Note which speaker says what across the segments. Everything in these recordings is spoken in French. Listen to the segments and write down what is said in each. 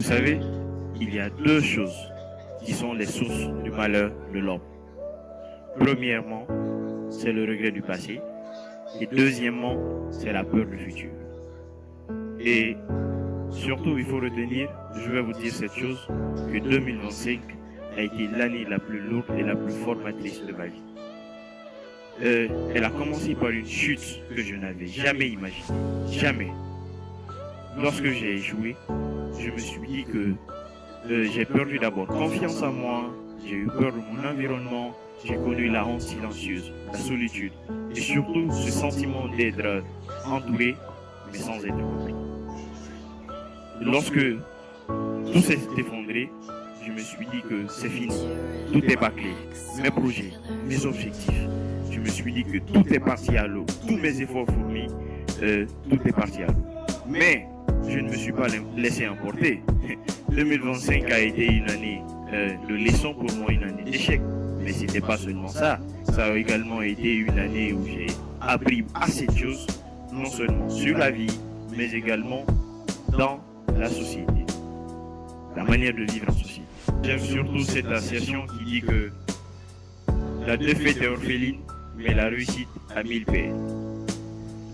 Speaker 1: savez, il y a deux choses qui sont les sources du malheur de l'homme. Premièrement, c'est le regret du passé. Et deuxièmement, c'est la peur du futur. Et surtout, il faut retenir, je vais vous dire cette chose, que 2025 a été l'année la plus lourde et la plus formatrice de ma vie. Elle a commencé par une chute que je n'avais jamais imaginée. Jamais. Lorsque j'ai échoué, je me suis dit que j'ai perdu d'abord confiance en moi, j'ai eu peur de mon environnement, j'ai connu la honte silencieuse, la solitude et surtout ce sentiment d'être entouré mais sans être compris. Lorsque tout s'est effondré, je me suis dit que c'est fini, tout est bâclé, mes projets, mes objectifs. Je me suis dit que tout est parti à l'eau, tous mes efforts fournis, tout est parti à l'eau. Mais je ne me suis pas laissé emporter. 2025 a été une année de leçon pour moi, une année d'échec. Mais ce n'était pas seulement ça. Ça a également été une année où j'ai appris assez de choses, non seulement sur la vie, mais également dans la société. La manière de vivre en société. J'aime surtout cette assertion qui dit que la défaite est orpheline, mais la réussite a 1000 pères.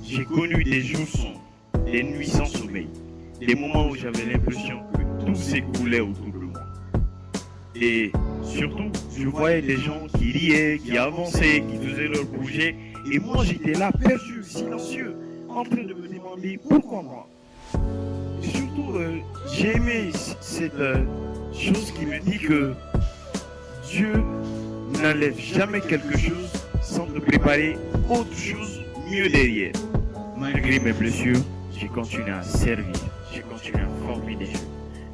Speaker 1: J'ai connu des jours sombres, des nuits sans sommeil, des moments où j'avais l'impression que tout s'écoulait autour de moi. Et surtout, je voyais des gens qui riaient, qui avançaient, qui faisaient leurs projets, et moi j'étais là, perdu, silencieux, en train de me demander pourquoi moi. Et surtout, j'ai aimé cette chose qui me dit que Dieu n'enlève jamais quelque chose sans te préparer autre chose mieux derrière. Malgré mes blessures, j'ai continué à servir, j'ai continué à former des jeunes,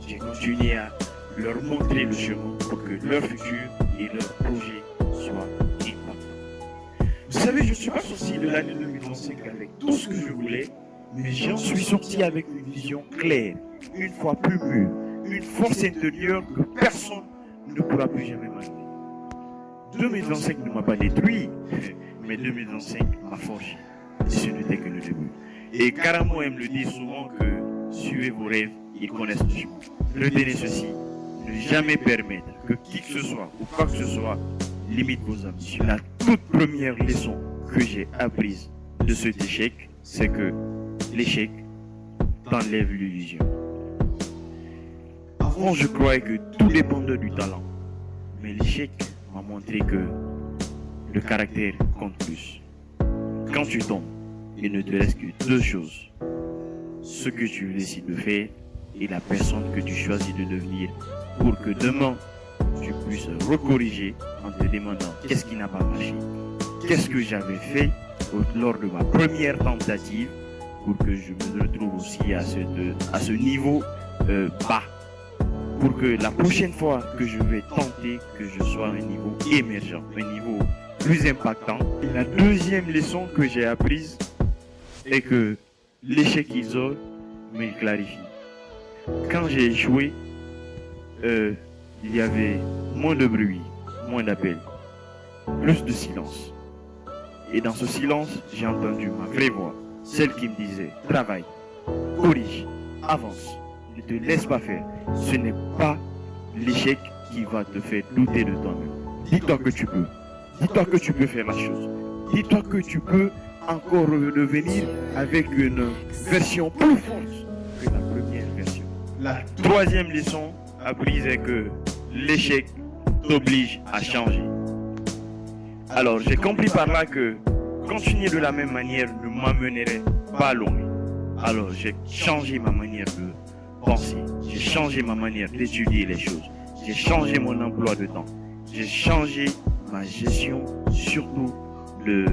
Speaker 1: j'ai continué à leur montrer le chemin pour que leur futur et leur projet soient impactants. Vous savez, je ne suis pas sorti de l'année 2025 avec tout ce que je voulais, mais j'en suis sorti avec une vision claire, une foi plus mûre, une force intérieure que personne ne pourra plus jamais m'enlever. 2025 ne m'a pas détruit, mais 2025 m'a forgé. Et ce n'était que le début. Et Karamo aime le dire souvent que suivez vos rêves, ils connaissent le chemin. Retenez ceci, ne jamais permettre que qui que ce soit ou quoi que ce soit limite vos ambitions. La toute première leçon que j'ai apprise de cet échec, c'est que l'échec t'enlève l'illusion. Avant, je croyais que tout dépendait du talent, mais l'échec m'a montré que le caractère compte plus. Quand tu tombes, il ne te reste que deux choses. Ce que tu décides de faire et la personne que tu choisis de devenir pour que demain, tu puisses recorriger en te demandant qu'est-ce qui n'a pas marché. Qu'est-ce que j'avais fait lors de ma première tentative pour que je me retrouve aussi à ce niveau bas. Pour que la prochaine fois que je vais tenter, que je sois à un niveau émergent, un niveau plus impactant. Et la deuxième leçon que j'ai apprise est que l'échec isole, mais il clarifie. Quand j'ai échoué, il y avait moins de bruit, moins d'appels, plus de silence. Et dans ce silence, j'ai entendu ma vraie voix, celle qui me disait « Travaille, corrige, avance, ne te laisse pas faire. Ce n'est pas l'échec qui va te faire douter de toi-même. Dis-toi que tu peux. Dis-toi que tu peux faire la chose. Dis-toi que tu peux encore revenir avec une version plus forte que la première version. La troisième leçon apprise est que l'échec t'oblige à changer. Alors, j'ai compris par là que continuer de la même manière ne m'amènerait pas loin. Alors, j'ai changé ma manière de penser. J'ai changé ma manière d'étudier les choses. J'ai changé mon emploi de temps. J'ai changé ma gestion, surtout de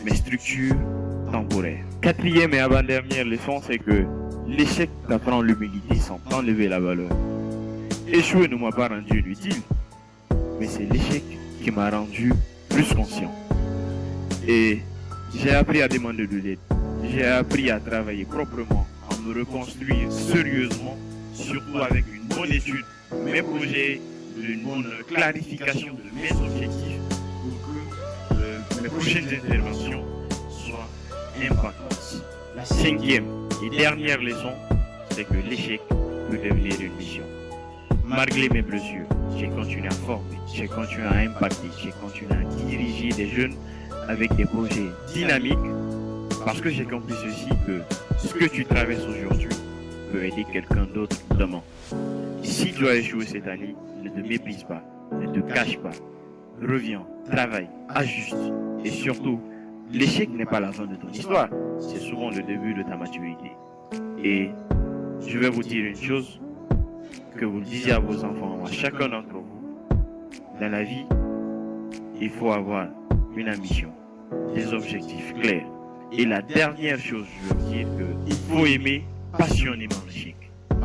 Speaker 1: mes structures temporaires. Quatrième et avant-dernière leçon, c'est que l'échec t'apprend l'humilité sans t'enlever la valeur. Échouer ne m'a pas rendu inutile, mais c'est l'échec qui m'a rendu plus conscient. Et j'ai appris à demander de l'aide. J'ai appris à travailler proprement, à me reconstruire sérieusement, surtout avec une bonne étude, mes projets, une bonne clarification de mes objectifs pour que mes prochaines interventions soient impactantes. La cinquième et dernière leçon, c'est que l'échec peut devenir une mission. Malgré mes blessures, j'ai continué à former, j'ai continué à impacter, j'ai continué à diriger des jeunes avec des projets dynamiques parce que j'ai compris ceci que ce que tu traverses aujourd'hui peut aider quelqu'un d'autre demain. Si tu as échoué cette année, ne te méprise pas, ne te cache pas, reviens, travaille, ajuste et surtout, l'échec n'est pas la fin de ton histoire, c'est souvent le début de ta maturité. Et je vais vous dire une chose, que vous le disiez à vos enfants, à chacun d'entre vous, dans la vie, il faut avoir une ambition, des objectifs clairs. Et la dernière chose, je veux vous dire qu'il faut aimer passionnément l'échec.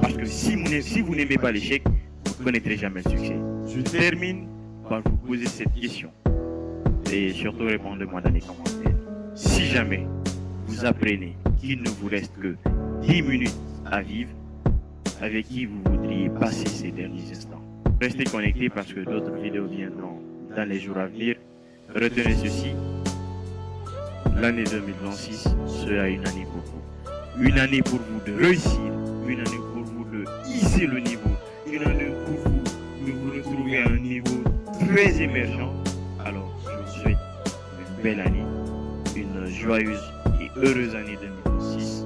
Speaker 1: Parce que si vous n'aimez pas l'échec, vous ne connaîtrez jamais le succès. Je termine par vous poser cette question. Et surtout répondez-moi dans les commentaires. Si jamais vous apprenez qu'il ne vous reste que 10 minutes à vivre, avec qui vous voudriez passer ces derniers instants. Restez connectés parce que d'autres vidéos viendront dans les jours à venir. Retenez ceci, l'année 2026 sera une année pour vous. Une année pour vous de réussir, une année pour vous de hisser le niveau, une année pour vous de vous retrouver à un niveau très émergent. Alors, je vous souhaite une belle année, une joyeuse et heureuse année 2026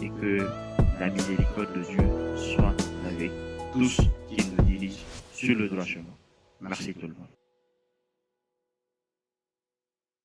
Speaker 1: et que la miséricorde de Dieu soit avec tous qui nous dirigent sur le droit chemin. Merci tout le monde.